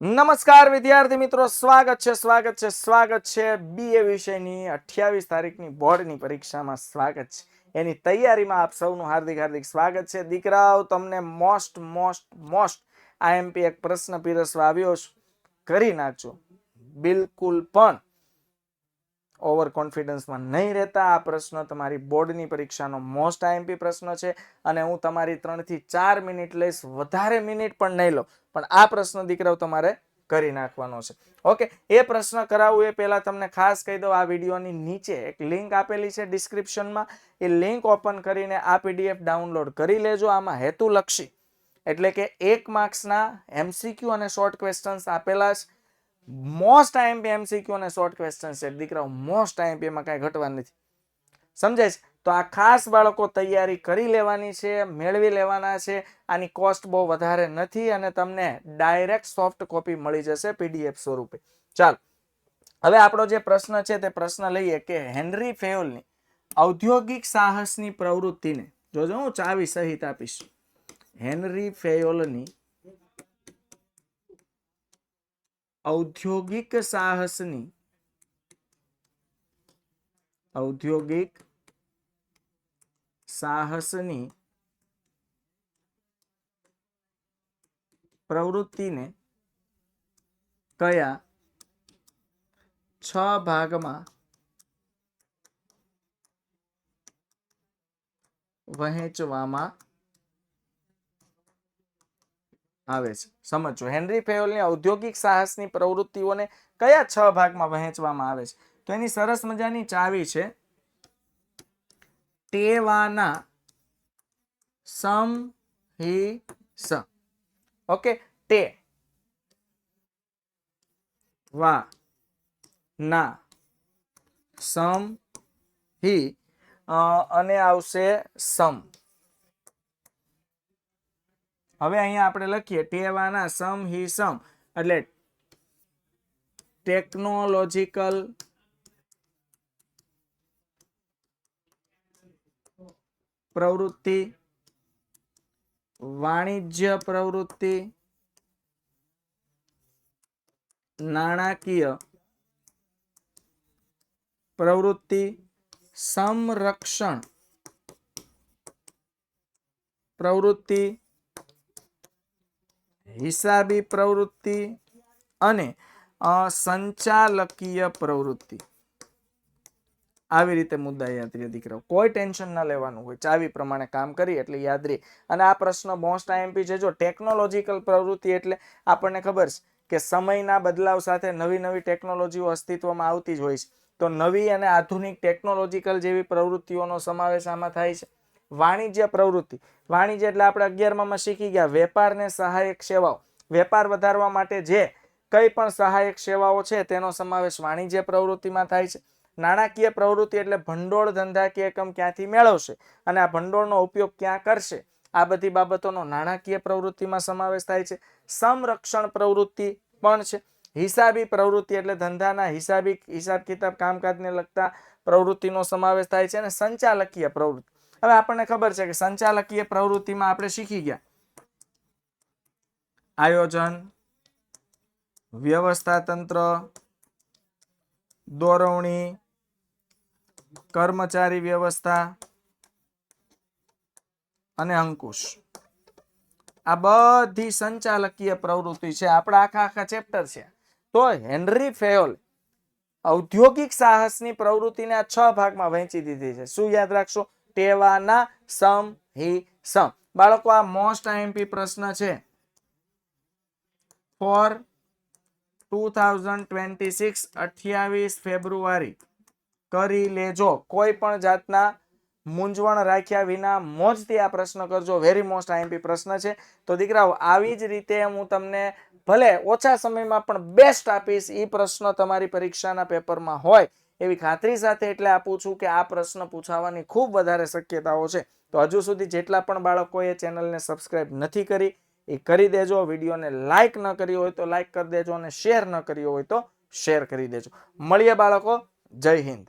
નમસ્કાર વિદ્યાર્થી મિત્રો, સ્વાગત છે બીએ વિષયની 28 તારીખની બોર્ડની પરીક્ષામાં સ્વાગત છે. એની તૈયારીમાં આપ સૌનું હાર્દિક સ્વાગત છે. દીકરાઓ, તમને મોસ્ટ આઈએમપી એક પ્રશ્ન પીરસવા આવ્યો છું, કરી નાખજો. બિલકુલ પણ ઓવર કોન્ફિડન્સમાં નહીં રહેતા. આ પ્રશ્ન તમારી બોર્ડની પરીક્ષાનો મોસ્ટ આઈએમપી પ્રશ્ન છે અને હું તમારી 3 થી 4 મિનિટ લઈશ, વધારે મિનિટ પણ નહીં લો, પણ આ પ્રશ્ન દીકરાઓ તમારે કરી નાખવાનો છે. ઓકે, એ પ્રશ્ન કરાવું એ પહેલા તમને ખાસ કહી દઉં, આ વિડીયોની નીચે એક લિંક આપેલી છે ડિસ્ક્રિપ્શનમાં. એ લિંક ઓપન કરીને આ પીડીએફ ડાઉનલોડ કરી લેજો. આમાં હેતુલક્ષી એટલે કે 1 માર્ક્સના MCQ અને શોર્ટ ક્વેશ્ચન્સ આપેલા છે. મોસ્ટ આઈએમપી MCQ અને શોર્ટ ક્વેશ્ચન્સ છે દીકરાઓ, મોસ્ટ આઈએમપી માં કાંઈ ઘટવાનું નથી, સમજાય છે? તો આ ખાસ બાળકો તૈયારી કરી લેવાની છે, મેળવી લેવાના છે. આની કોસ્ટ બહુ વધારે નથી અને તમને ડાયરેક્ટ સોફ્ટ કોપી મળી જશે PDF સ્વરૂપે. ચાલો, હવે આપણો જે પ્રશ્ન છે તે પ્રશ્ન લઈએ કે હેનરી ફેયોલની ઔદ્યોગિક સાહસની પ્રવૃત્તિને, જોજો હું ચાવી સહિત આપીશ, હેનરી ફેયોલની ઔદ્યોગિક સાહસની પ્રવૃત્તિને કયા 6 ભાગમાં વહેંચવામાં આવે છે? સમજો, હેનરી ફેયોલની ઔદ્યોગિક સાહસની પ્રવૃત્તિઓને કયા 6 ભાગમાં વહેંચવામાં આવે છે? તો એની સરસ મજાની ચાવી છે, ટેવાના સમહિસ. ઓકે, ટે વા ના સમ હિ અને આવશે સમ. હવે અહીંયા આપણે લખીએ ટેવાના સમ હિ સમ એટલે ટેકનોલોજીકલ પ્રવૃત્તિ, વાણિજ્ય પ્રવૃત્તિ, નાણાકીય પ્રવૃત્તિ, સંરક્ષણ પ્રવૃત્તિ, હિસાબી પ્રવૃત્તિ અને સંચાલકીય પ્રવૃત્તિ. આવી રીતે મુદ્દા યાદ રહે દીકરાઓ, કોઈ ટેન્શન ના લેવાનું હોય, ચાવી પ્રમાણે કામ કરી એટલે યાદ રહે. અને આ પ્રશ્ન મોસ્ટ આઈએમપી છે. જો ટેકનોલોજીકલ પ્રવૃત્તિ એટલે આપણને ખબર છે કે સમયના બદલાવ સાથે નવી ટેકનોલોજીઓ અસ્તિત્વમાં આવતી જ હોય છે, તો નવી અને આધુનિક ટેકનોલોજીકલ જેવી પ્રવૃત્તિઓનો સમાવેશ આમાં થાય છે. વાણિજ્ય પ્રવૃત્તિ, વાણિજ્ય એટલે આપણે 11માં શીખી ગયા, વેપારને સહાયક સેવાઓ. વેપાર વધારવા માટે જે કઈ પણ સહાયક સેવાઓ છે તેનો સમાવેશ વાણિજ્ય પ્રવૃત્તિમાં થાય છે. નાણાકીય પ્રવૃત્તિ એટલે ભંડોળ ધંધાકીય એકમ ક્યાંથી મેળવશે અને આ ભંડોળનો ઉપયોગ ક્યાં કરશે, આ બધી બાબતોનો નાણાકીય પ્રવૃત્તિમાં સમાવેશ થાય છે. સંરક્ષણ પ્રવૃત્તિ પણ છે. હિસાબી પ્રવૃત્તિ એટલે ધંધાના હિસાબ કિતાબ કામકાજને લગતા પ્રવૃત્તિનો સમાવેશ થાય છે. અને સંચાલકીય પ્રવૃત્તિ, હવે આપણને ખબર છે કે સંચાલકીય પ્રવૃત્તિમાં આપણે શીખી ગયા આયોજન, વ્યવસ્થા તંત્ર, દોરવણી, કર્મચારી વ્યવસ્થા અને અંકુશ. આ બધી સંચાલકીય પ્રવૃત્તિ છે. આપણા આખા ચેપ્ટર છે. તો હેનરી ફેયોલ ઔદ્યોગિક સાહસની પ્રવૃત્તિને આ 6 ભાગમાં વહેંચી દીધી છે. શું યાદ રાખશો? ટેવાના સમ હિ સમ. બાળકો, આ મોસ્ટ આઈએમપી પ્રશ્ન છે ફોર 2026, 28 ફેબ્રુઆરી. કરી લેજો, કોઈ પણ જાતના મૂંઝવણ રાખ્યા વિના મોજથી આ પ્રશ્ન કરજો. વેરી મોસ્ટ આઈએમપી પ્રશ્ન છે. તો દીકરાઓ, આવી જ રીતે હું તમને ભલે ઓછા સમયમાં પણ બેસ્ટ આપીશ. એ પ્રશ્ન તમારી પરીક્ષાના પેપરમાં હોય એવી ખાતરી સાથે એટલે આપું છું કે આ પ્રશ્ન પૂછાવાની ખૂબ વધારે શક્યતાઓ છે. તો હજુ સુધી જેટલા પણ બાળકોએ ચેનલને સબસ્ક્રાઇબ નથી કરી એ કરી દેજો. વિડીયોને લાઈક ન કરી હોય તો લાઈક કરી દેજો અને શેર ન કર્યો હોય તો શેર કરી દેજો. મળીએ બાળકો, જય હિન્દ.